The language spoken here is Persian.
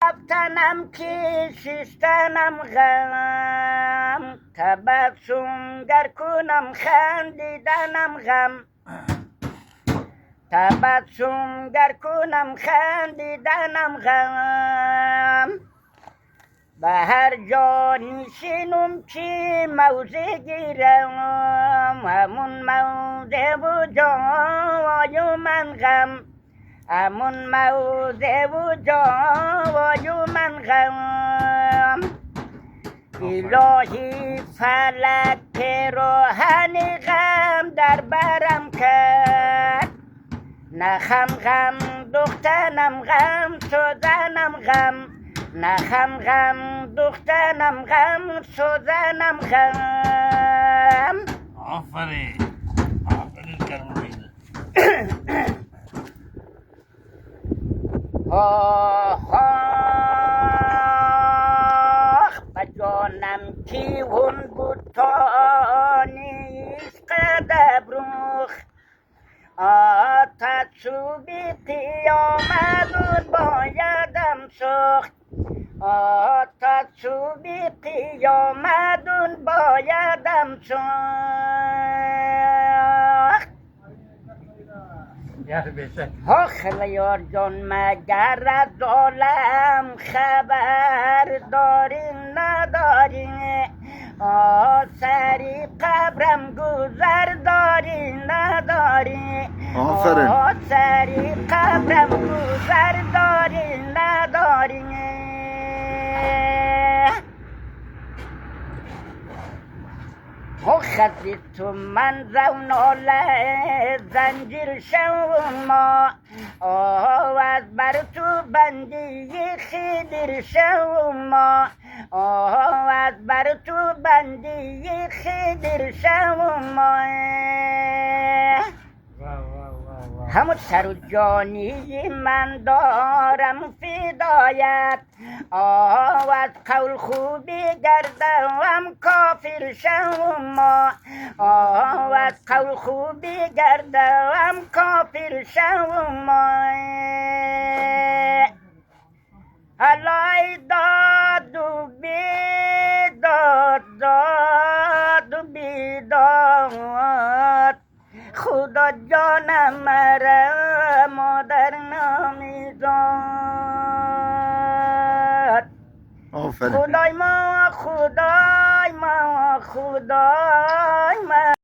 رفتنم که شستنم غم، تبسم گر کنم خندیدنم غم، تبسم گر کنم خندیدنم غم. به هر جا نشینم که موضع گیرم، همون موضع و جای من غم، همون موضع و جای من غم. الهی فلک پیراهن غم در برم کرد، نخم غم دختنم غم سوزنم غم، نخم غم دختنم غم سوزنم غم. آفرین آفرین کرمونیده. آخ آخ به جانم که اون بود تا نیست قدبروخ، آتش بی قیامت بایدم سوخت، آتش بی قیامت بایدم سوخت. آخر یار جان مگر از عالم خبر داری نداری، سری قبرم گذر داری نداری، سری قبرم گذر داری نداری. خطی تو من زوناله زنجیر شوما، از بر تو بندی خیدر شوما، از بر تو بندی خیدر شوما. همون سر و جانی من دارم فدایت، از قول خوبی گردم کافر شوما، از قول خوبی گردم کافر شوما. علای داد و بیداد، داد و بیداد، خدا جانم مرا مادر نمیداد. خدای ما خدای ما خدای ما.